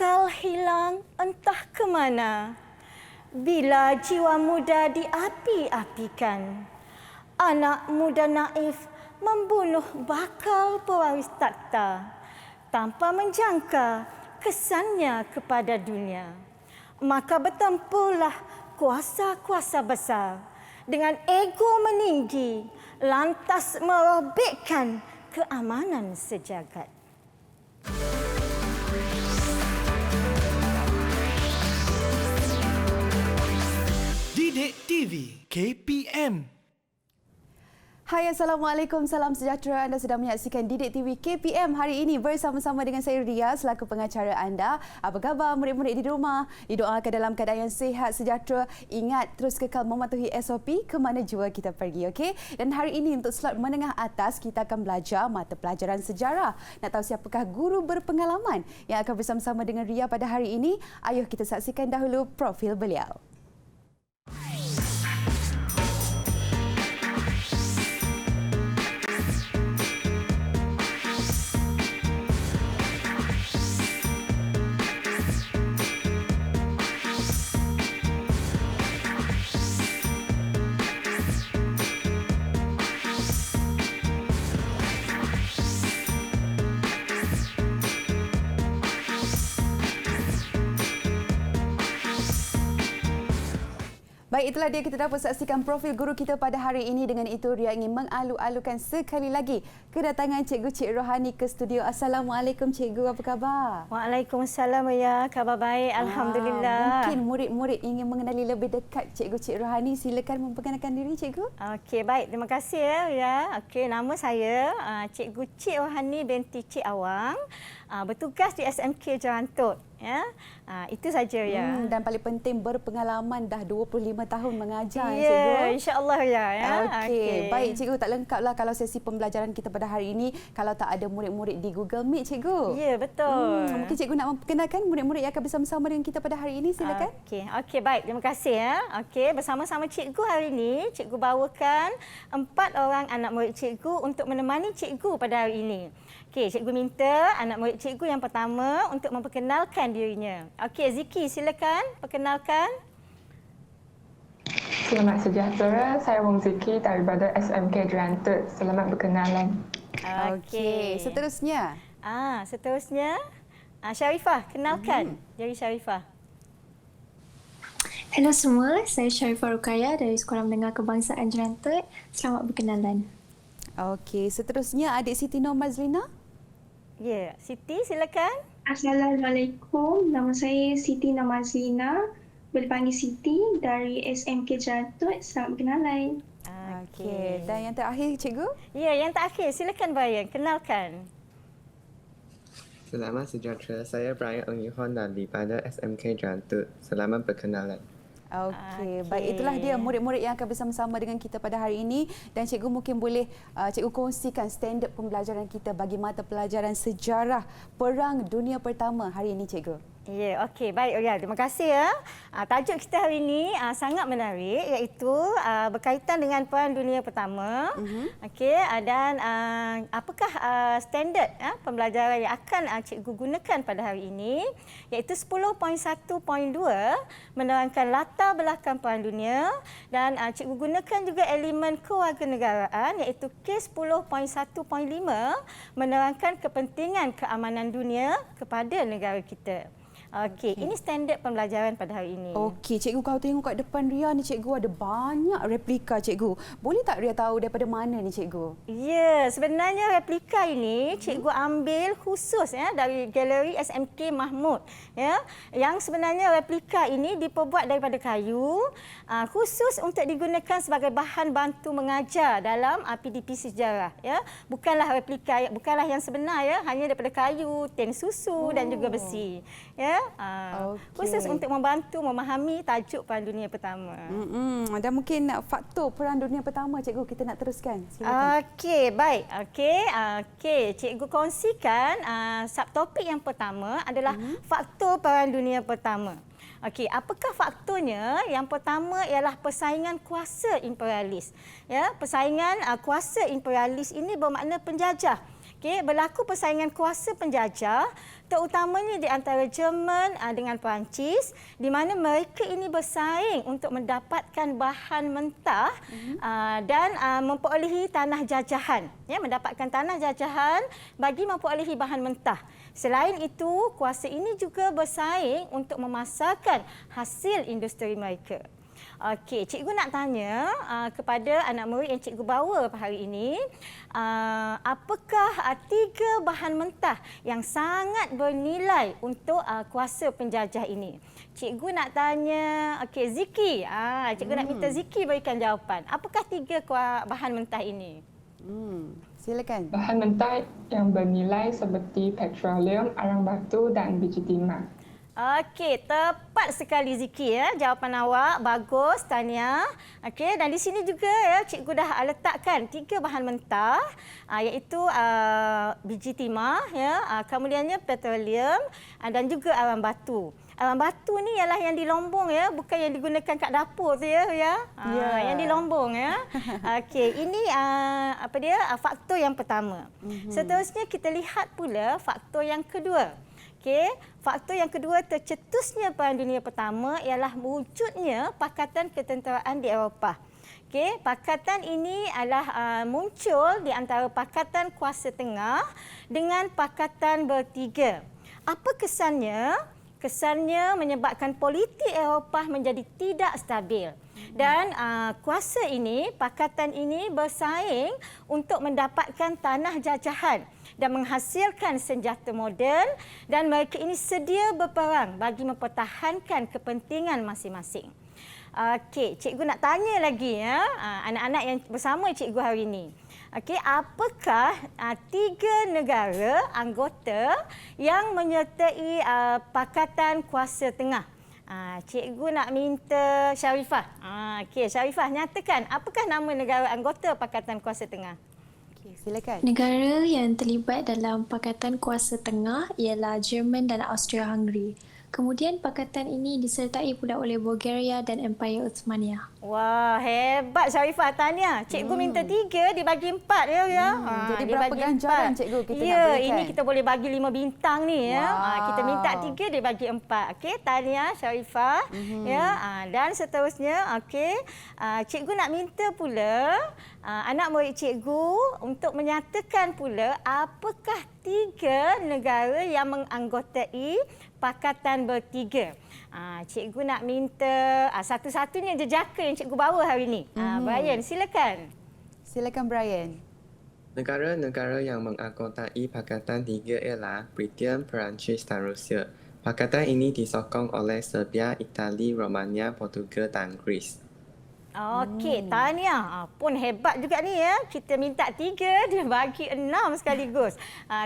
Bakal hilang entah ke mana bila jiwa muda diapi-apikan. Anak muda naif membunuh bakal pewaris takhta tanpa menjangka kesannya kepada dunia. Maka bertempurlah kuasa-kuasa besar dengan ego meninggi lantas merobekkan keamanan sejagat. Didik TV KPM. Hai, Assalamualaikum, salam sejahtera. Anda sedang menyaksikan Didik TV KPM hari ini bersama-sama dengan saya Ria selaku pengacara anda. Apa khabar murid-murid di rumah? Didoakan dalam keadaan yang sihat, sejahtera. Ingat terus kekal mematuhi SOP ke mana jua kita pergi, okey? Dan hari ini untuk slot menengah atas kita akan belajar mata pelajaran sejarah. Nak tahu siapakah guru berpengalaman yang akan bersama-sama dengan Ria pada hari ini? Ayuh kita saksikan dahulu profil beliau. Baik, itulah dia kita dapat saksikan profil guru kita pada hari ini. Dengan itu, Ria ingin mengalu-alukan sekali lagi kedatangan Cikgu Cik Rohani ke studio. Assalamualaikum Cikgu, apa khabar? Waalaikumsalam ya, khabar baik, alhamdulillah. Mungkin murid-murid ingin mengenali lebih dekat Cikgu Cik Rohani. Silakan memperkenalkan diri Cikgu. Okey, baik, terima kasih ya. Okey, nama saya Cikgu Cik Rohani binti Cik Awang. Bertugas di SMK Jerantut. Ya, itu saja ya. Dan paling penting berpengalaman dah 25 tahun mengajar ya, Cikgu. InsyaAllah ya. Okey, baik Cikgu, tak lengkaplah kalau sesi pembelajaran kita pada hari ini kalau tak ada murid-murid di Google Meet Cikgu. Ya, betul. Mungkin Cikgu nak memperkenalkan murid-murid yang akan bersama-sama dengan kita pada hari ini, silakan. Okey, baik, terima kasih ya. Okey, bersama-sama Cikgu hari ini, Cikgu bawakan 4 orang anak murid Cikgu untuk menemani Cikgu pada hari ini. Okey, Cikgu minta anak murid Cikgu yang pertama untuk memperkenalkan dirinya. Okey, Ziki, silakan perkenalkan. Selamat sejahtera, saya Wong Ziki daripada SMK Jerantut. Selamat berkenalan. Okey, seterusnya. Seterusnya Syarifah, kenalkan diri Syarifah. Hello semua, saya Syarifah Rukaya dari Sekolah Menengah Kebangsaan Jerantut. Selamat berkenalan. Okey, seterusnya adik Siti Nur Mazlina. Ya, Siti silakan. Assalamualaikum, nama saya Siti Namazlina, boleh panggil Siti dari SMK Jerantut. Selamat berkenalan. Okey, dan yang terakhir Cikgu? Ya, yang terakhir silakan Brian, kenalkan. Selamat sejahtera, saya Brian Ng Yuhon daripada SMK Jerantut. Selamat berkenalan. Okey, baik, itulah dia murid-murid yang akan bersama-sama dengan kita pada hari ini. Dan Cikgu mungkin boleh Cikgu kongsikan standard pembelajaran kita bagi mata pelajaran sejarah Perang Dunia Pertama hari ini Cikgu. Ya, okey, baik. Ya, terima kasih ya. Tajuk kita hari ini sangat menarik, iaitu berkaitan dengan Perang Dunia Pertama. Okey, dan apakah standard pembelajaran yang akan Cikgu gunakan pada hari ini, iaitu 10.1.2 menerangkan latar belakang Perang Dunia, dan Cikgu gunakan juga elemen kewarganegaraan, iaitu kes 10.1.5 menerangkan kepentingan keamanan dunia kepada negara kita. Okey, ini standard pembelajaran pada hari ini. Okey, Cikgu, kalau tengok kat depan Ria ni Cikgu ada banyak replika Cikgu. Boleh tak Ria tahu daripada mana ni Cikgu? Ya, sebenarnya replika ini Cikgu ambil khusus dari galeri SMK Mahmud. Ya, yang sebenarnya replika ini diperbuat daripada kayu, khusus untuk digunakan sebagai bahan bantu mengajar dalam PDP sejarah. Ya, bukanlah replika, bukanlah yang sebenar ya, hanya daripada kayu, tin susu dan juga besi. Ya. Khusus untuk membantu memahami tajuk Perang Dunia Pertama. Dan mungkin faktor Perang Dunia Pertama Cikgu kita nak teruskan. Okey, baik. Okey, Cikgu kongsikan subtopik yang pertama adalah faktor Perang Dunia Pertama. Okey, apakah faktornya? Yang pertama ialah persaingan kuasa imperialis. Ya, persaingan kuasa imperialis ini bermakna penjajah. Okey, berlaku persaingan kuasa penjajah terutamanya di antara Jerman dengan Perancis di mana mereka ini bersaing untuk mendapatkan bahan mentah dan memperolehi tanah jajahan. Ya, mendapatkan tanah jajahan bagi memperolehi bahan mentah. Selain itu, kuasa ini juga bersaing untuk memasarkan hasil industri mereka. Okey, cikgu nak tanya kepada anak murid yang cikgu bawa hari ini, apakah 3 bahan mentah yang sangat bernilai untuk kuasa penjajah ini? Cikgu nak tanya, okey Ziki, cikgu nak minta Ziki berikan jawapan. Apakah 3 bahan mentah ini? Silakan. Bahan mentah yang bernilai seperti petroleum, arang batu dan biji timah. Okey, tepat sekali Ziki ya. Jawapan awak bagus, Tania. Okey, dan di sini juga ya cikgu dah letakkan 3 bahan mentah iaitu biji timah ya, kemudiannya petroleum dan juga arang batu. Arang batu ni ialah yang di Lombong ya, bukan yang digunakan kat dapur tu ya. Yang di Lombong ya. Okey, ini faktor yang pertama. Seterusnya kita lihat pula faktor yang kedua. Okey, faktor yang kedua tercetusnya Perang Dunia Pertama ialah wujudnya Pakatan Ketenteraan di Eropah. Okey, pakatan ini adalah muncul di antara Pakatan Kuasa Tengah dengan Pakatan Bertiga. Apa kesannya? Kesannya menyebabkan politik Eropah menjadi tidak stabil. Dan kuasa ini, pakatan ini bersaing untuk mendapatkan tanah jajahan dan menghasilkan senjata moden dan mereka ini sedia berperang bagi mempertahankan kepentingan masing-masing. Okey, cikgu nak tanya lagi ya, anak-anak yang bersama cikgu hari ini. Okey, apakah 3 negara anggota yang menyertai Pakatan Kuasa Tengah? Cikgu nak minta Syarifah. Okey, Syarifah nyatakan apakah nama negara anggota Pakatan Kuasa Tengah? Okay, silakan. Negara yang terlibat dalam Pakatan Kuasa Tengah ialah Jerman dan Austria-Hungary. Kemudian pakatan ini disertai pula oleh Bulgaria dan Empire Uthmaniyah. Wah, hebat Syarifah. Tanya, cikgu minta 3, dibagi 4 ya. Jadi berapa ganjaran cikgu kita nak ya, berikan? ini kita boleh bagi 5 bintang ni ya. Kita minta 3, dibagi 4. Okey, Tania, Syarifah. Ya, dan seterusnya, okey. Cikgu nak minta pula anak murid cikgu untuk menyatakan pula apakah 3 negara yang menganggotai Pakatan Bertiga. Cikgu nak minta satu-satunya jejaka yang cikgu bawa hari ini. Brian, silakan. Silakan Brian. Negara-negara yang menganggotai Pakatan Tiga ialah Britain, Perancis dan Rusia. Pakatan ini disokong oleh Serbia, Itali, Romania, Portugal dan Greece. Okey, Tania pun hebat juga ni ya. Kita minta 3, dia bagi 6 sekaligus.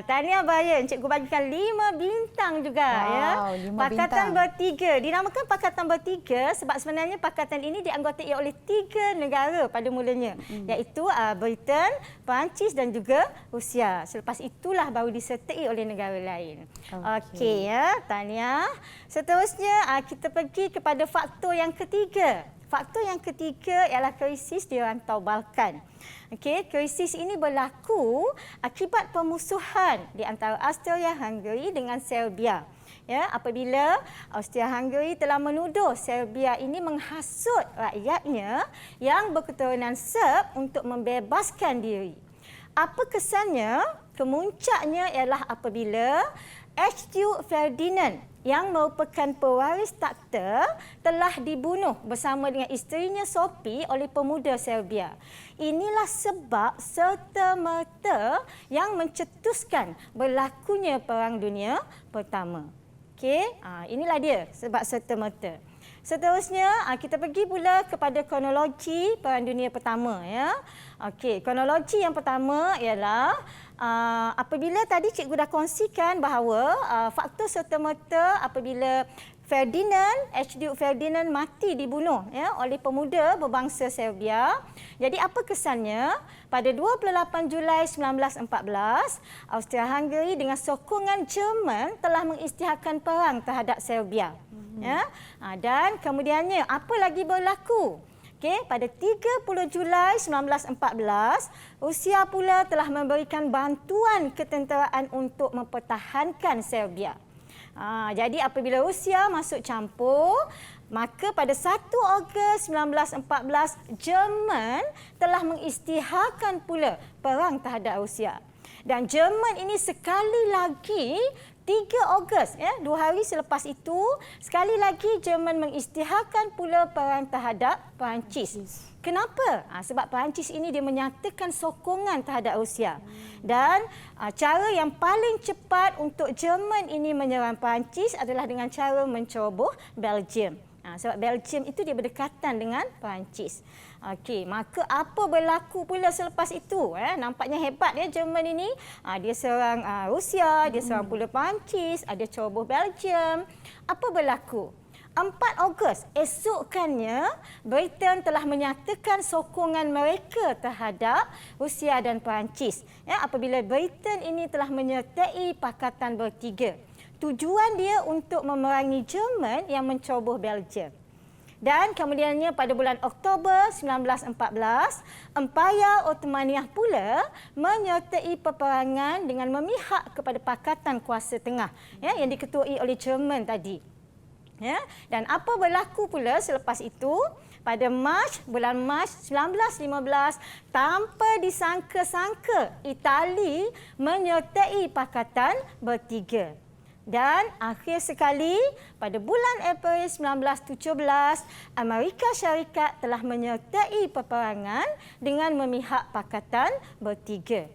Tania Brian, cikgu bagikan 5 bintang juga ya. 5 Pakatan bintang. Bertiga. Dinamakan Pakatan Bertiga sebab sebenarnya pakatan ini dianggotai oleh 3 negara pada mulanya. Iaitu Britain, Perancis dan juga Rusia. Selepas itulah baru disertai oleh negara lain. Okey ya, Tania. Seterusnya kita pergi kepada faktor yang ketiga. Faktor yang ketiga ialah krisis di rantau Balkan. Okey, krisis ini berlaku akibat permusuhan di antara Austria-Hungary dengan Serbia. Ya, apabila Austria-Hungary telah menuduh Serbia ini menghasut rakyatnya yang berketurunan Serb untuk membebaskan diri. Apa kesannya? Kemuncaknya ialah apabila Archduke Ferdinand yang merupakan pewaris takhta telah dibunuh bersama dengan isterinya Sophie oleh pemuda Serbia. Inilah sebab serta-merta yang mencetuskan berlakunya Perang Dunia Pertama. Okey, inilah dia sebab serta-merta. Seterusnya kita pergi pula kepada kronologi Perang Dunia Pertama ya. Okey, kronologi yang pertama ialah apabila tadi cikgu dah kongsikan bahawa faktor serta-merta apabila Archduke Ferdinand mati dibunuh ya oleh pemuda berbangsa Serbia. Jadi apa kesannya? Pada 28 Julai 1914, Austria-Hungary dengan sokongan Jerman telah mengisytiharkan perang terhadap Serbia. Ya. Dan kemudiannya apa lagi berlaku? Okey, pada 30 Julai 1914, Rusia pula telah memberikan bantuan ketenteraan untuk mempertahankan Serbia. Jadi apabila Rusia masuk campur, maka pada 1 Ogos 1914, Jerman telah mengisytiharkan pula perang terhadap Rusia. Dan Jerman ini sekali lagi 3 Ogos, 2 hari selepas itu, sekali lagi Jerman mengisytiharkan pula perang terhadap Perancis. Kenapa? Sebab Perancis ini dia menyatakan sokongan terhadap Rusia. Dan cara yang paling cepat untuk Jerman ini menyerang Perancis adalah dengan cara menceroboh Belgium. Sebab Belgium itu dia berdekatan dengan Perancis. Okey, maka apa berlaku pula selepas itu? Nampaknya hebat ya Jerman ini. Dia serang Rusia, dia serang pula Perancis, ada ceroboh Belgium. Apa berlaku? 4 Ogos, esokkannya Britain telah menyatakan sokongan mereka terhadap Rusia dan Perancis. Apabila Britain ini telah menyertai Pakatan Bertiga. Tujuan dia untuk memerangi Jerman yang menceroboh Belgium. Dan kemudiannya pada bulan Oktober 1914, Empayar Ottomaniah pula menyertai peperangan dengan memihak kepada Pakatan Kuasa Tengah yang diketuai oleh Jerman tadi. Dan apa berlaku pula selepas itu? Pada bulan Mac 1915, tanpa disangka-sangka, Itali menyertai Pakatan Bertiga. Dan akhir sekali, pada bulan April 1917, Amerika Syarikat telah menyertai peperangan dengan memihak Pakatan Bertiga.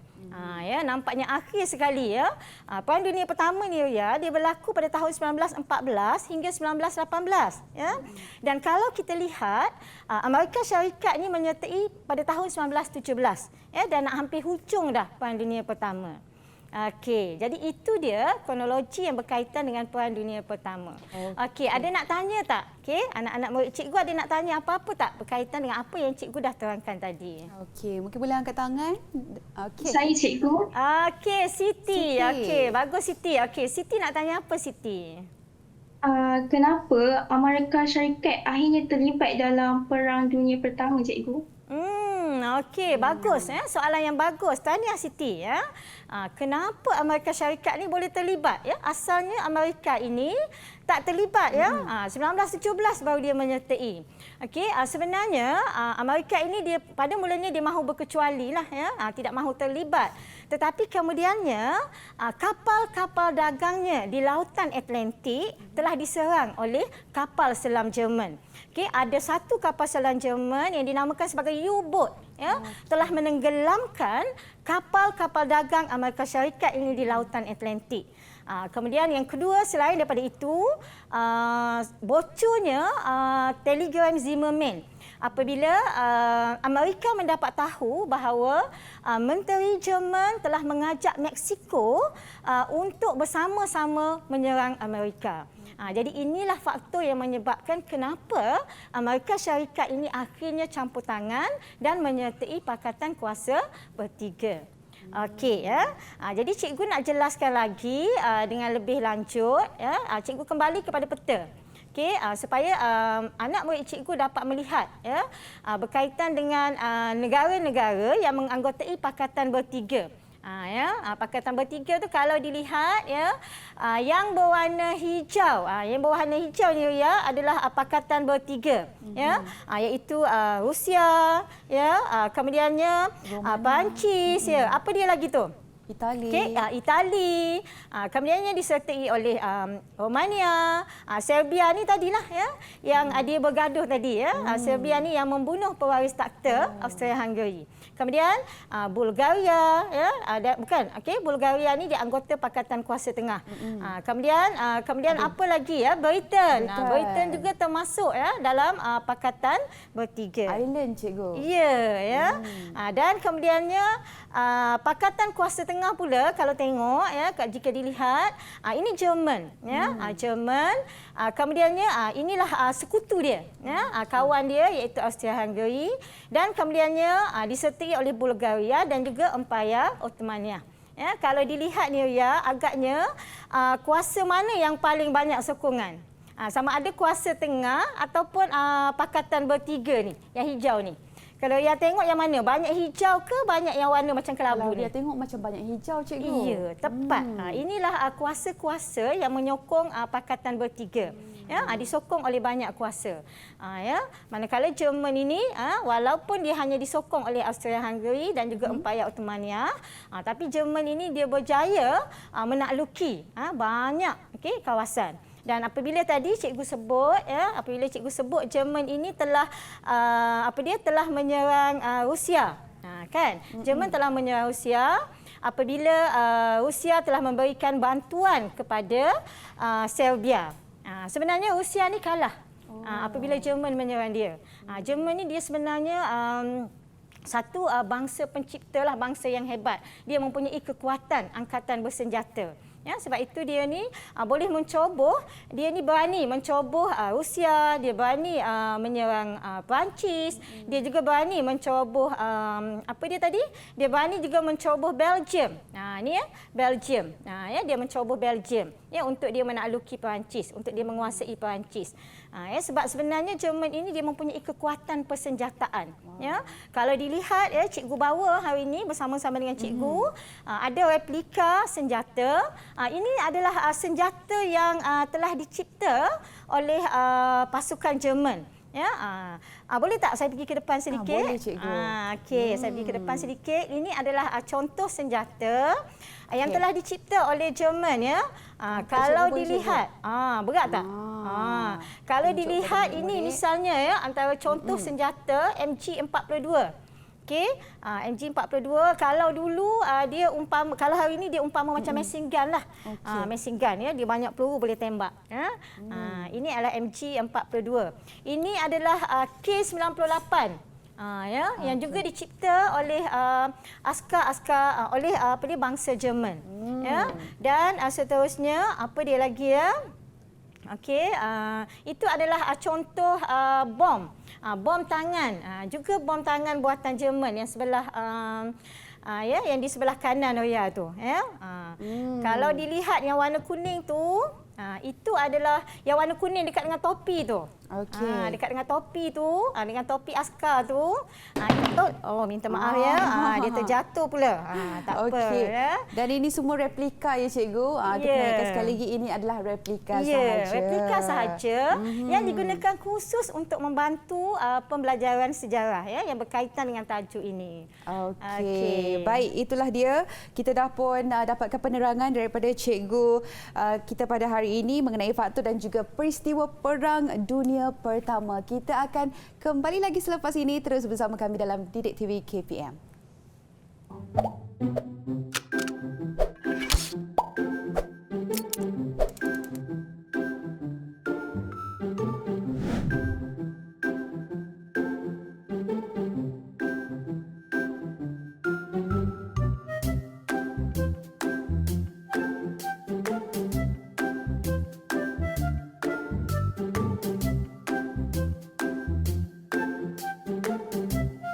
Nampaknya akhir sekali ya. Perang Dunia Pertama ni ya, dia berlaku pada tahun 1914 hingga 1918 ya. Dan kalau kita lihat, Amerika Syarikat ni menyertai pada tahun 1917 ya, dan nak hampir hujung dah Perang Dunia Pertama. Okey, jadi itu dia kronologi yang berkaitan dengan Perang Dunia Pertama. Okey, ada nak tanya tak? Okey, anak-anak murid cikgu ada nak tanya apa-apa tak berkaitan dengan apa yang cikgu dah terangkan tadi? Okey, mungkin boleh angkat tangan. Okey. Saya cikgu. Okey, Siti. Okey, bagus Siti. Okey, Siti nak tanya apa Siti? Kenapa Amerika Syarikat akhirnya terlibat dalam Perang Dunia Pertama, cikgu? Okey, bagus soalan yang bagus. Tahniah Siti ya. Kenapa Amerika Syarikat ni boleh terlibat ya? Asalnya Amerika ini tak terlibat ya. 1917 baru dia menyertai. Okey, sebenarnya Amerika ini dia pada mulanya dia mahu berkecuali lah ya. Tidak mahu terlibat. Tetapi kemudiannya kapal-kapal dagangnya di Lautan Atlantik telah diserang oleh kapal selam Jerman. Okey, ada satu kapal selam Jerman yang dinamakan sebagai U-boat ya, telah menenggelamkan kapal-kapal dagang Amerika Syarikat ini di Lautan Atlantik. Kemudian yang kedua, selain daripada itu, bocornya telegram Zimmerman. Apabila Amerika mendapat tahu bahawa Menteri Jerman telah mengajak Meksiko untuk bersama-sama menyerang Amerika. Jadi inilah faktor yang menyebabkan kenapa Amerika Syarikat ini akhirnya campur tangan dan menyertai Pakatan Kuasa Bertiga. Okey ya. Jadi cikgu nak jelaskan lagi dengan lebih lanjut ya. Cikgu kembali kepada peta. Okey, supaya anak murid cikgu dapat melihat ya berkaitan dengan negara-negara yang menganggotai Pakatan Bertiga. Pakatan Bertiga tu kalau dilihat ya, yang berwarna hijau, ni ya adalah Pakatan Bertiga ya, iaitu Rusia ya, kemudiannya Perancis ya, apa dia lagi tu? Itali. Okay, Itali. Kemudiannya disertai oleh Romania, Serbia ni tadilah ya, yang dia bergaduh tadi ya. Serbia ni yang membunuh pewaris takhta Austria-Hungary. Kemudian Bulgaria ya, bukan. Okey, Bulgaria ni dia anggota Pakatan Kuasa Tengah. Kemudian apa lagi ya? Britain. Britain juga termasuk ya dalam Pakatan Bertiga. Ireland cikgu. Ya ya. Dan kemudiannya Pakatan Kuasa Tengah pula kalau tengok ya, jika dilihat ini Jerman ya, Jerman. Kemudiannya inilah sekutu dia ya, kawan dia iaitu Austria-Hungary, dan kemudiannya disertai oleh Bulgaria dan juga Empayar Ottomaniah. Ya, kalau dilihat ni ya, agaknya kuasa mana yang paling banyak sokongan? Sama ada kuasa tengah ataupun pakatan bertiga ni, yang hijau ni. Kalau yang tengok yang mana? Banyak hijau ke banyak yang warna macam kelabu Kalau ni? dia tengok macam banyak hijau, cikgu. Ya, tepat. Inilah kuasa-kuasa yang menyokong pakatan bertiga. Ya, disokong oleh banyak kuasa. Ya, manakala Jerman ini walaupun dia hanya disokong oleh Austria-Hungary dan juga Empayar Ottomania, tapi Jerman ini dia berjaya menakluki banyak kawasan. Dan apabila tadi cikgu sebut Jerman ini telah telah menyerang Rusia. Kan? Jerman telah menyerang Rusia apabila Rusia telah memberikan bantuan kepada Serbia. Sebenarnya Rusia ni kalah apabila Jerman menyerang dia. Jerman ni dia sebenarnya satu bangsa pencipta lah, bangsa yang hebat. Dia mempunyai kekuatan angkatan bersenjata. Ya, sebab itu dia ni boleh mencoboh, dia ni berani mencoboh Rusia, dia berani menyerang Perancis, dia juga berani mencoboh dia berani juga mencoboh Belgium. Belgium. Dia mencoboh Belgium untuk dia menakluki Perancis, untuk dia menguasai Perancis. Sebab sebenarnya Jerman ini dia mempunyai kekuatan persenjataan. Ya, kalau dilihat cikgu bawa hari ini bersama-sama dengan cikgu ada replika senjata. Ini adalah senjata yang telah dicipta oleh pasukan Jerman. Ya, boleh tak saya pergi ke depan sedikit? Boleh, cikgu. Okey, saya pergi ke depan sedikit. Ini adalah contoh senjata yang telah dicipta oleh Jerman, ya. Kalau dilihat, berat tak? Kalau dilihat ini misalnya ya, antara contoh senjata MG42. Okey, MG42 kalau dulu dia kalau hari ini dia umpama macam machine gun lah. Machine gun ya, dia banyak peluru boleh tembak. Ini adalah MG42. Ini adalah K98. Yang juga dicipta oleh askar-askar oleh bangsa Jerman. Ya. Dan seterusnya apa dia lagi ya? Okey, itu adalah contoh bom. Bom tangan, juga bom tangan buatan Jerman yang sebelah yang di sebelah kanan Roya tu, ya. Kalau dilihat yang warna kuning tu, itu adalah yang warna kuning dekat dengan topi tu. Okey. Dekat dengan topi tu, dengan topi askar tu, itu minta maaf ya, dia terjatuh pula. Tak apa ya. Dan ini semua replika ya cikgu. Kita ingatkan sekali lagi ini adalah replika sahaja. Replika sahaja yang digunakan khusus untuk membantu pembelajaran sejarah ya yang berkaitan dengan tajuk ini. Okey. Baik, itulah dia. Kita dah pun dapatkan penerangan daripada cikgu kita pada hari ini mengenai faktor dan juga peristiwa Perang Dunia Pertama. Kita akan kembali lagi selepas ini, terus bersama kami dalam Didik TV KPM.